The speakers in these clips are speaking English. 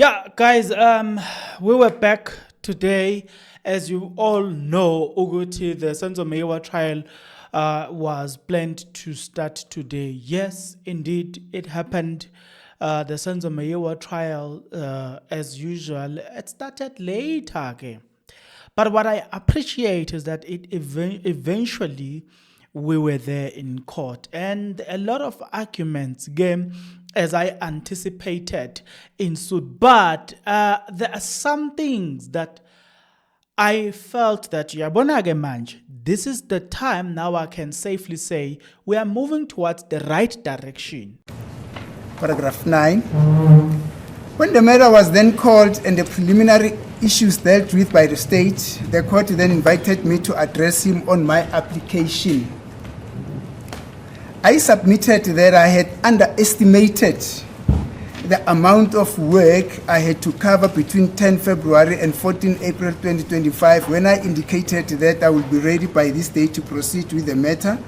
Yeah, guys, we were back today. As you all know, Uguti, the Senzo Mewa trial was planned to start today. Yes, indeed, it happened. The Senzo Mewa trial, as usual, it started later. Okay? But what I appreciate is that it eventually we were there in court, and a lot of arguments came as I anticipated ensued. But there are some things that I felt that Yabonage Manj, this is the time now I can safely say we are moving towards the right direction. Paragraph 9. When the matter was then called and the preliminary issues dealt with by the state, the court then invited me to address him on my application. I submitted that I had underestimated the amount of work I had to cover between 10 February and 14 April 2025 when I indicated that I would be ready by this day to proceed with the matter.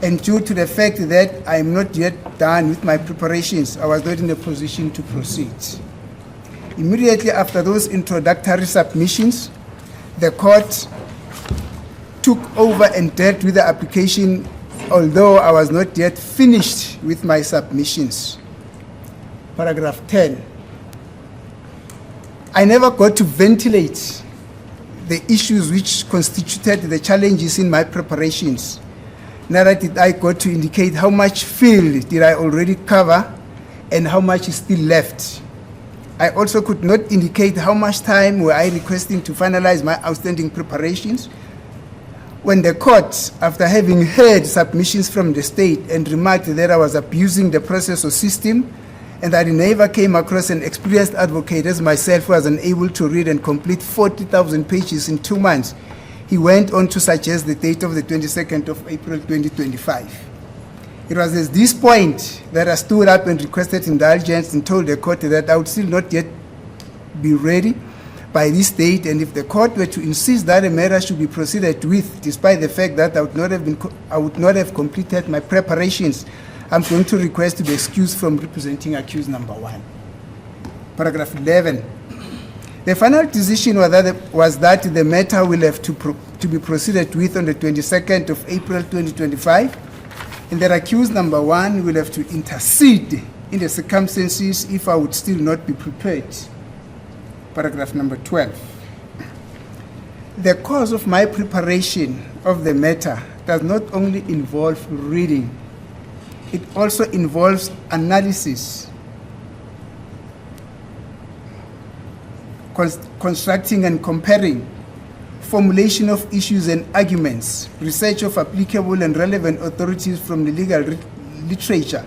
And due to the fact that I am not yet done with my preparations, I was not in a position to proceed. Immediately after those introductory submissions, the court took over and dealt with the application, although I was not yet finished with my submissions. Paragraph 10. I never got to ventilate the issues which constituted the challenges in my preparations. Neither did I go to indicate how much field did I already cover and how much is still left. I also could not indicate how much time were I requesting to finalize my outstanding preparations. When the court, after having heard submissions from the state and remarked that I was abusing the process or system and that I never came across an experienced advocate as myself who was unable to read and complete 40,000 pages in 2 months, he went on to suggest the date of the 22nd of April 2025. It was at this point that I stood up and requested indulgence and told the court that I would still not yet be ready by this date, and if the court were to insist that a matter should be proceeded with, despite the fact that I would not have completed my preparations, I'm going to request to be excused from representing accused number 1. Paragraph 11. The final decision was that the matter will have to be proceeded with on the 22nd of April 2025, and that accused number 1 will have to intercede in the circumstances if I would still not be prepared. Paragraph number 12. The cause of my preparation of the matter does not only involve reading, it also involves analysis, constructing and comparing, formulation of issues and arguments, research of applicable and relevant authorities from the legal literature.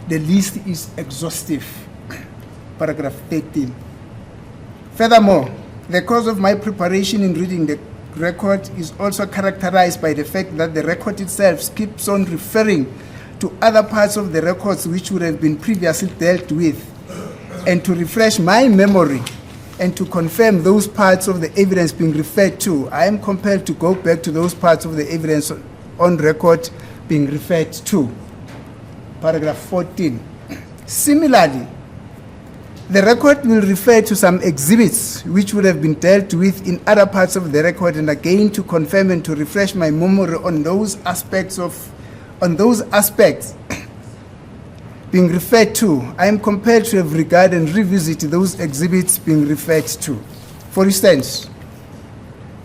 The list is exhaustive. Paragraph 13. Furthermore, the cause of my preparation in reading the record is also characterized by the fact that the record itself keeps on referring to other parts of the records which would have been previously dealt with, and to refresh my memory and to confirm those parts of the evidence being referred to, I am compelled to go back to those parts of the evidence on record being referred to. Paragraph 14. Similarly, the record will refer to some exhibits which would have been dealt with in other parts of the record, and again to confirm and to refresh my memory on those aspects being referred to, I am compelled to have regard and revisit those exhibits being referred to. For instance,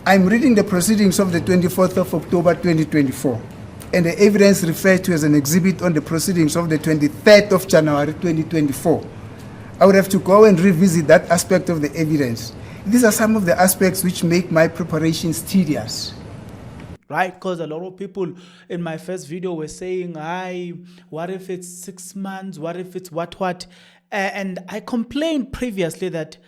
I am reading the proceedings of the 24th of October 2024, and the evidence referred to as an exhibit on the proceedings of the 23rd of January 2024. I would have to go and revisit that aspect of the evidence. These are some of the aspects which make my preparations tedious. Right, because a lot of people in my first video were saying, what if it's 6 months? What if it's what? And I complained previously that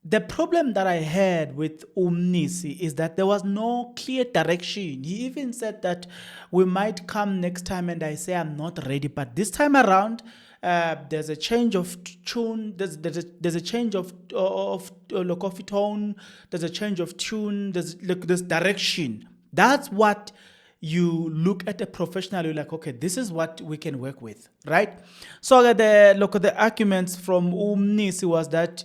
the problem that I had with Mnisi is that there was no clear direction. He even said that we might come next time, and I say I'm not ready. But this time around, there's a change of tune. There's a change of coffee tone. There's a change of tune. There's direction. That's what you look at a professional, you're like, okay, this is what we can work with, right? So the arguments from Mnisi was that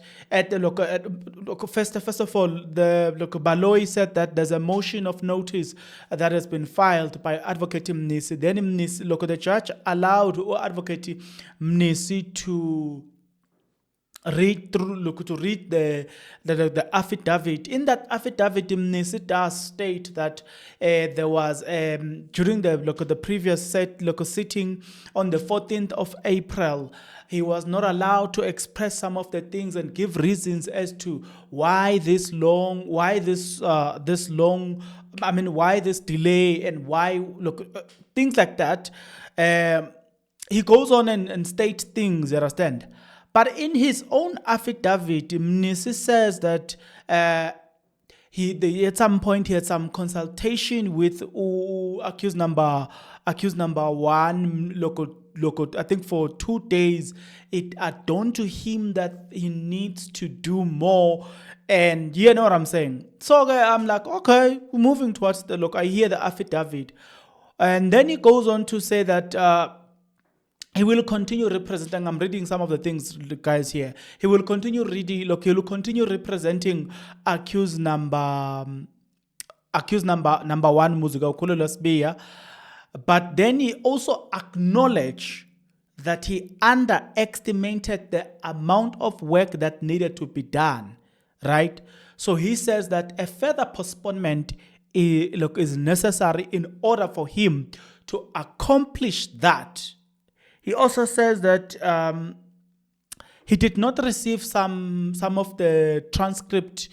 first of all, the Baloyi said that there's a motion of notice that has been filed by Advocate Mnisi. Then Mnisi, the judge allowed Advocate Mnisi to read the affidavit. In that affidavit, Mnisi does state that there was during the previous sitting on the 14th of April, he was not allowed to express some of the things and give reasons as to why this delay and why things like that. He goes on and states things, you understand? But in his own affidavit, Mnisi says that at some point he had some consultation with accused number one, I think for 2 days. It dawned to him that he needs to do more, and you know what I'm saying. So I'm like, okay, we're moving towards I hear the affidavit, and then he goes on to say that. He will continue representing. I'm reading some of the things, guys, here. He will continue reading. He will continue representing accused number one, Muziga Ukululosbia. But then he also acknowledged that he underestimated the amount of work that needed to be done. Right. So he says that a further postponement is necessary in order for him to accomplish that. He also says that he did not receive some of the transcript,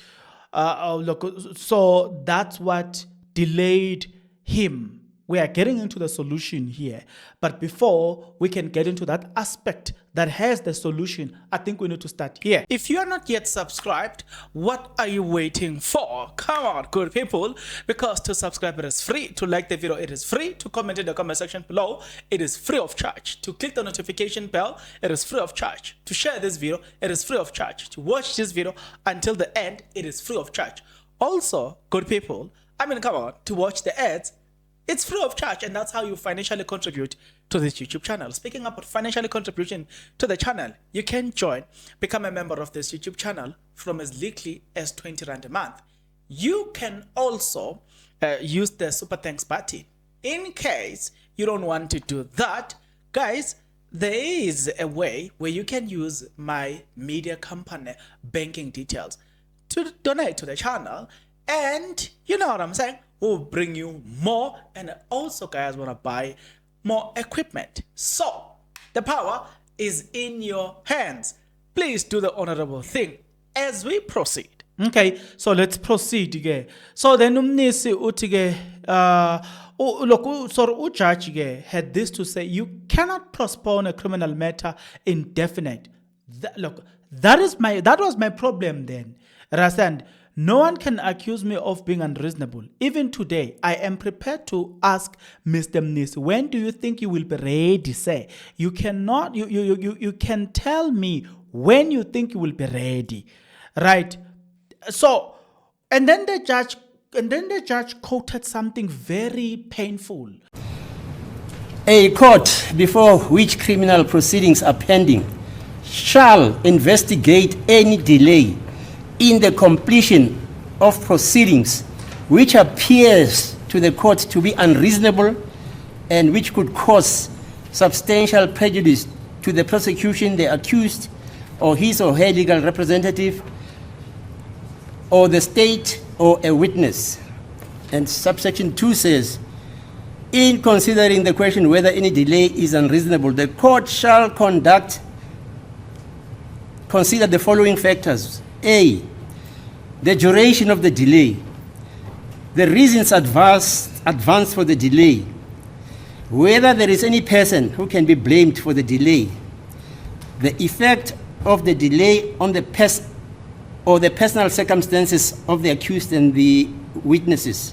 so that's what delayed him. We are getting into the solution here. But before we can get into that aspect that has the solution, I think we need to start here. If you are not yet subscribed, what are you waiting for? Come on, good people. Because to subscribe, it is free. To like the video, it is free. To comment in the comment section below, it is free of charge. To click the notification bell, it is free of charge. To share this video, it is free of charge. To watch this video until the end, it is free of charge. Also, good people, come on, to watch the ads, it's free of charge, and that's how you financially contribute to this YouTube channel. Speaking about financially contribution to the channel, you can become a member of this YouTube channel from as little as 20 Rand a month. You can also use the super thanks button. In case you don't want to do that, guys, there is a way where you can use my media company banking details to donate to the channel, and you know what I'm saying, will bring you more, and also guys want to buy more equipment. So the power is in your hands. Please do the honorable thing as we proceed. Okay, so let's proceed again. So then Mnisi utige judge had this to say: you cannot postpone a criminal matter indefinite. That was my problem then. Understand? No one can accuse me of being unreasonable. Even today, I am prepared to ask Mr. Mnisi, when do you think you will be ready, sir? You cannot, you can tell me when you think you will be ready, right? So, and then the judge quoted something very painful. A court before which criminal proceedings are pending shall investigate any delay in the completion of proceedings which appears to the court to be unreasonable and which could cause substantial prejudice to the prosecution, the accused, or his or her legal representative, or the state, or a witness. And subsection 2 says, in considering the question whether any delay is unreasonable, the court shall consider the following factors. A, the duration of the delay, the reasons advanced for the delay, whether there is any person who can be blamed for the delay, the effect of the delay on the personal circumstances of the accused and the witnesses,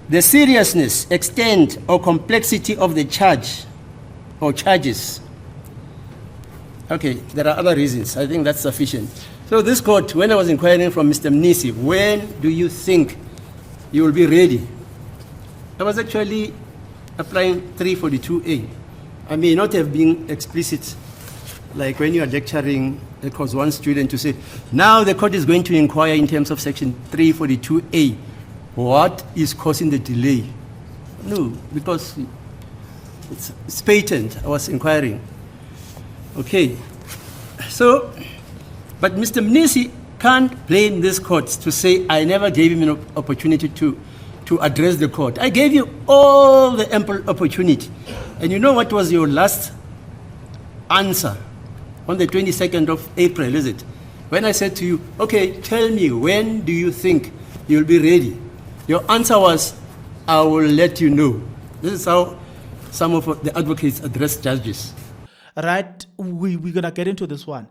the seriousness, extent, or complexity of the charge or charges. Okay, there are other reasons. I think that's sufficient. So this court, when I was inquiring from Mr. Mnisi, when do you think you will be ready? I was actually applying 342A. I may not have been explicit, like when you are lecturing, there was one student to say, now the court is going to inquire in terms of section 342A. What is causing the delay? No, because it's patent. I was inquiring. Okay. So, but Mr. Mnisi can't blame this court to say, I never gave him an opportunity to address the court. I gave you all the ample opportunity. And you know what was your last answer? On the 22nd of April, is it? When I said to you, okay, tell me, when do you think you'll be ready? Your answer was, I will let you know. This is how some of the advocates address judges. Right, we're going to get into this one.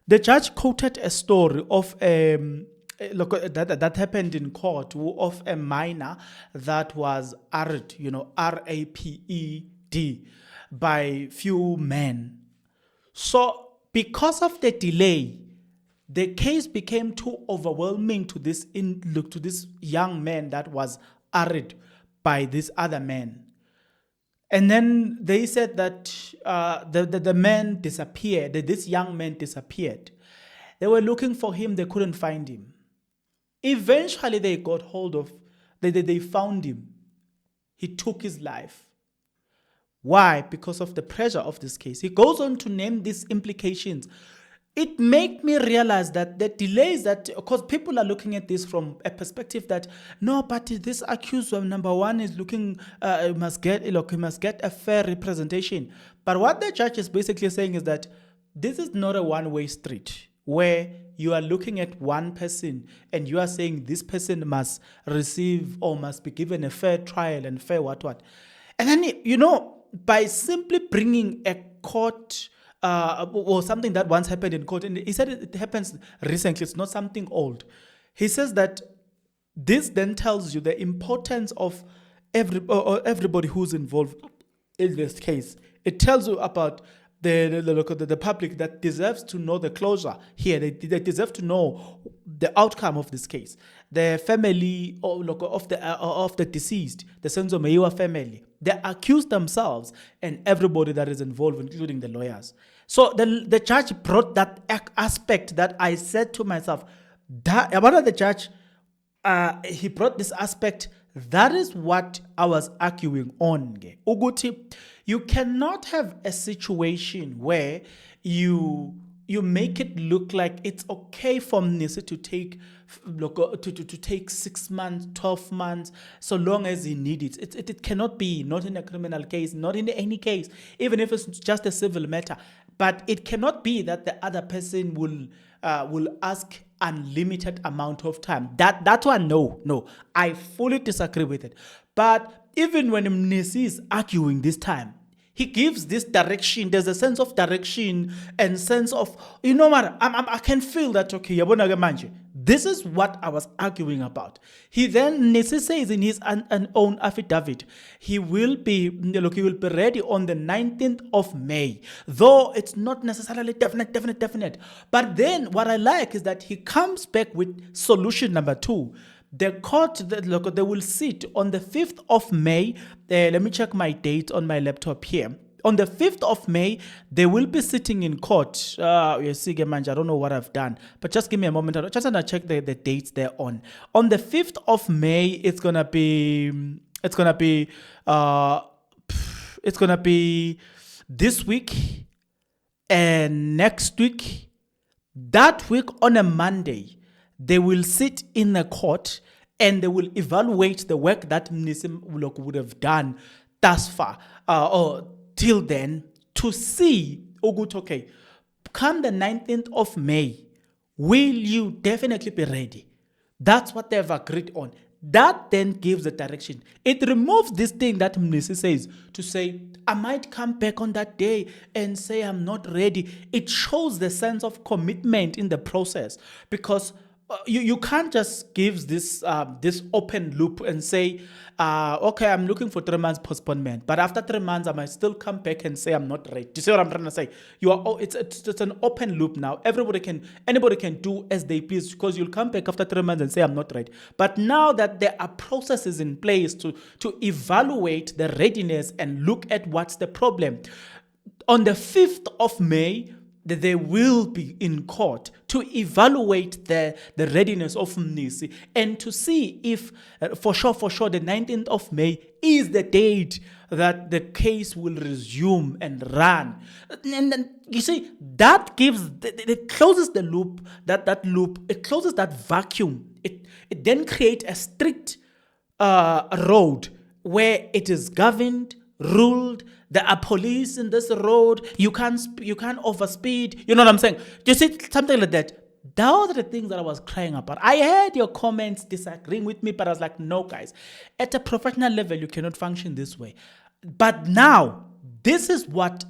The judge quoted a story of that happened in court of a minor that was raped, raped by few men. So because of the delay, the case became too overwhelming to this young man that was raped by this other man. And then they said that the man disappeared, that this young man disappeared. They were looking for him, they couldn't find him. Eventually they got hold of, they found him. He took his life. Why? Because of the pressure of this case. He goes on to name these implications. It made me realize that the delays that, because people are looking at this from a perspective that, no, but this accused, number one, is looking, he must get a fair representation. But what the judge is basically saying is that this is not a one-way street where you are looking at one person and you are saying this person must receive or must be given a fair trial and fair what. And then, by simply bringing a court or something that once happened in court, and he said it happens recently, it's not something old. He says that this then tells you the importance of everybody who's involved in this case. It tells you about the public that deserves to know the closure here. They deserve to know the outcome of this case. The family of the deceased, the Senzo Meiwa family, they accused themselves and everybody that is involved, including the lawyers. So the judge brought that aspect that I said to myself, that about the judge, he brought this aspect. That is what I was arguing on. Uguti, you cannot have a situation where you make it look like it's okay for Mnisi to take 6 months, 12 months, so long as he needs it. It cannot be, not in a criminal case, not in any case, even if it's just a civil matter. But it cannot be that the other person will ask unlimited amount of time. That one, no, I fully disagree with it. But even when Mnisi is arguing this time, he gives this direction. There's a sense of direction and sense of, I can feel that, okay, this is what I was arguing about. He then says in his own affidavit, he will be ready on the 19th of May, though it's not necessarily definite. But then what I like is that he comes back with solution number 2. The court, they will sit on the 5th of May. Let me check my date on my laptop here. On the 5th of May, they will be sitting in court. You see, I don't know what I've done, but just give me a moment. I just want to check the dates they're on. On the 5th of May, it's gonna be this week and next week. That week on a Monday, they will sit in the court and they will evaluate the work that Mnisi would have done thus far or till then to see, okay, come the 19th of May, will you definitely be ready? That's what they've agreed on. That then gives the direction. It removes this thing that Mnisi says to say, I might come back on that day and say I'm not ready. It shows the sense of commitment in the process because you can't just give this open loop and say, okay, I'm looking for 3 months postponement, but after 3 months I might still come back and say I'm not ready. Do you see what I'm trying to say? It's an open loop now. Anybody can do as they please, because you'll come back after 3 months and say I'm not ready. But now that there are processes in place to evaluate the readiness and look at what's the problem, on the 5th of May, they will be in court to evaluate the readiness of Mnisi and to see if, for sure, the 19th of May is the date that the case will resume and run. And then, you see, that gives, it closes the loop, that loop, it closes that vacuum. It then creates a strict road where it is governed, ruled. There are police in this road. You can't overspeed. You know what I'm saying? You see something like that. Those are the things that I was crying about. I heard your comments disagreeing with me, but I was like, no, guys. At a professional level, you cannot function this way. But now, this is what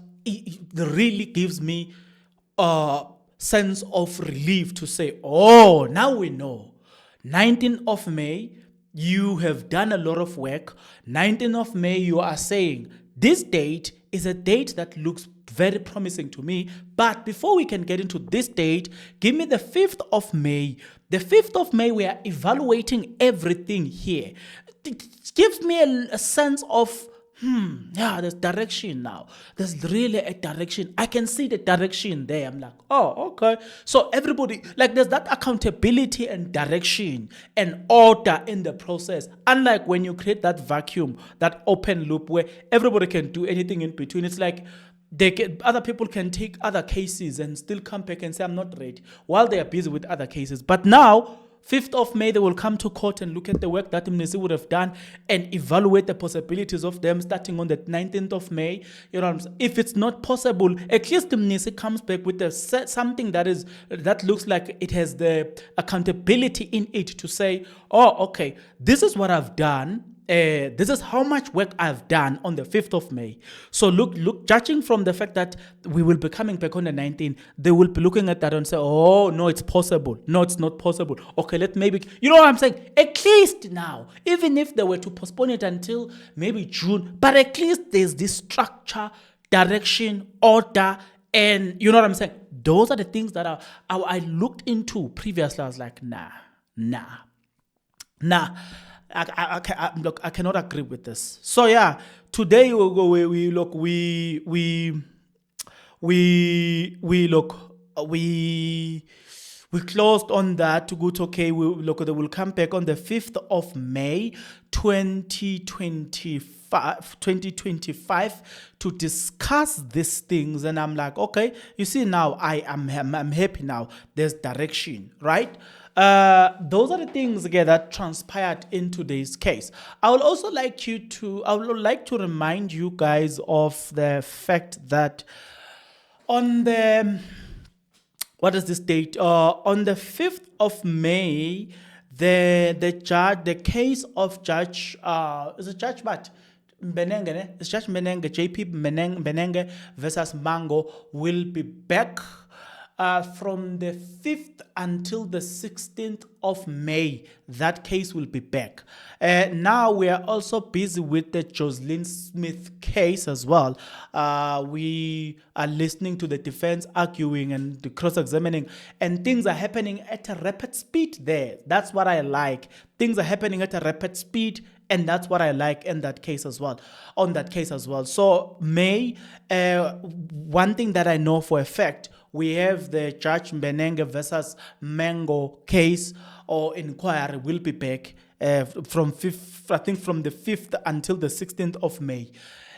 really gives me a sense of relief to say, oh, now we know. 19th of May, you have done a lot of work. 19th of May, you are saying, this date is a date that looks very promising to me. But before we can get into this date, give me the 5th of May. The 5th of May, we are evaluating everything here. It gives me a sense of, there's direction now. There's really a direction. I can see the direction there. I'm like, oh, okay. So everybody, like, there's that accountability and direction and order in the process. Unlike when you create that vacuum, that open loop where everybody can do anything in between. It's like other people can take other cases and still come back and say, I'm not ready, while they are busy with other cases. But now, 5th of May, they will come to court and look at the work that Mnisi would have done and evaluate the possibilities of them starting on the 19th of May. You know what I'm saying? If it's not possible, at least Mnisi comes back with something that looks like it has the accountability in it to say, oh, okay, this is what I've done. This is how much work I've done on the 5th of May. So look, judging from the fact that we will be coming back on the 19th, they will be looking at that and say, oh, no, it's possible. No, it's not possible. Okay, you know what I'm saying? At least now, even if they were to postpone it until maybe June, but at least there's this structure, direction, order, and you know what I'm saying? Those are the things that I looked into previously. I was like, nah. I cannot agree with this. So yeah, today we closed on that to go to, okay, they will come back on the 5th of May 2025 to discuss these things. And I'm like, okay, you see, now I'm happy now. There's direction, right? Those are the things again that transpired in today's case. I would like to remind you guys of the fact that on the, what is this date? On the 5th of May, the case of Judge, is it Judge what? Benenge, it's Judge Benenge, JP Benenge versus Mango will be back from the 5th until the 16th of May. That case will be back. Now we are also busy with the Jocelyn Smith case as well. We are listening to the defense arguing and the cross-examining, and things are happening at a rapid speed there. That's what I like. Things are happening at a rapid speed, and that's what I like in that case as well, on that case as well. So May, one thing that I know for a fact, we have the Judge Mbenenge versus Mango case or inquiry will be back from the 5th until the 16th of May.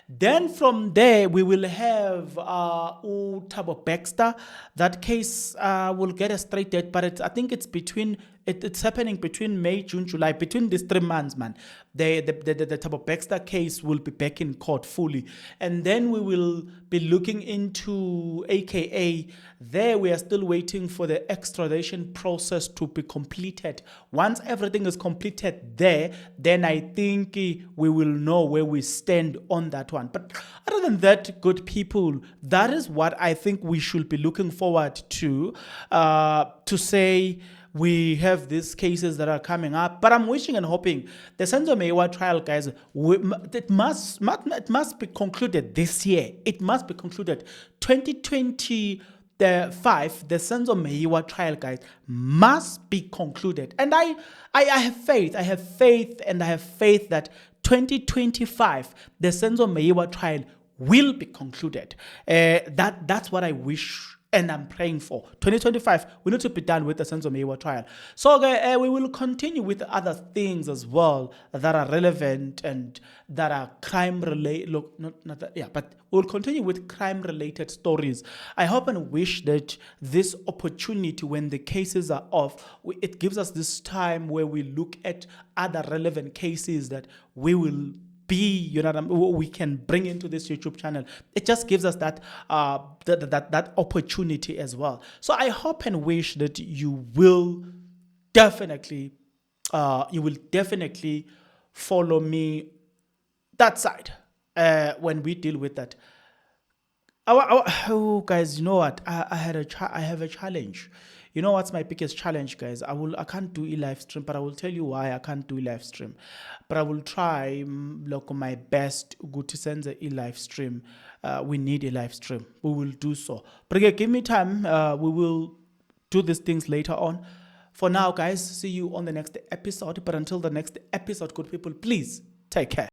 Then from there, we will have Thabo Baxter. That case will get a straight date, but I think it's happening between May, June, July, between these 3 months, man. The Thabo Baxter case will be back in court fully. And then we will be looking into AKA. There we are still waiting for the extradition process to be completed. Once everything is completed there, then I think we will know where we stand on that one. But other than that, good people, that is what I think we should be looking forward to say, we have these cases that are coming up. But I'm wishing and hoping the Senzo Meyiwa trial, guys, it must be concluded this year. It must be concluded 2025. The Senzo Meyiwa trial, guys, must be concluded. And I have faith. I have faith, and I have faith that 2025, the Senzo Meyiwa trial will be concluded. That's what I wish and I'm praying for. 2025, we need to be done with the Senzo Meyiwa trial. So we will continue with other things as well that are relevant and that are crime related. Look, not that, yeah, but we'll continue with crime related stories. I hope and wish that this opportunity, when the cases are off, it gives us this time where we look at other relevant cases that we will we can bring into this YouTube channel. It just gives us that that opportunity as well. So I hope and wish that you will definitely follow me that side when we deal with that. Oh, guys, you know what? I have a challenge. You know what's my biggest challenge, guys? I can't do a live stream, but I will tell you why I can't do a live stream. But I will try look my best to send a live stream. We need a live stream. We will do so. But again, give me time. We will do these things later on. For now, guys, see you on the next episode. But until the next episode, good people, please take care.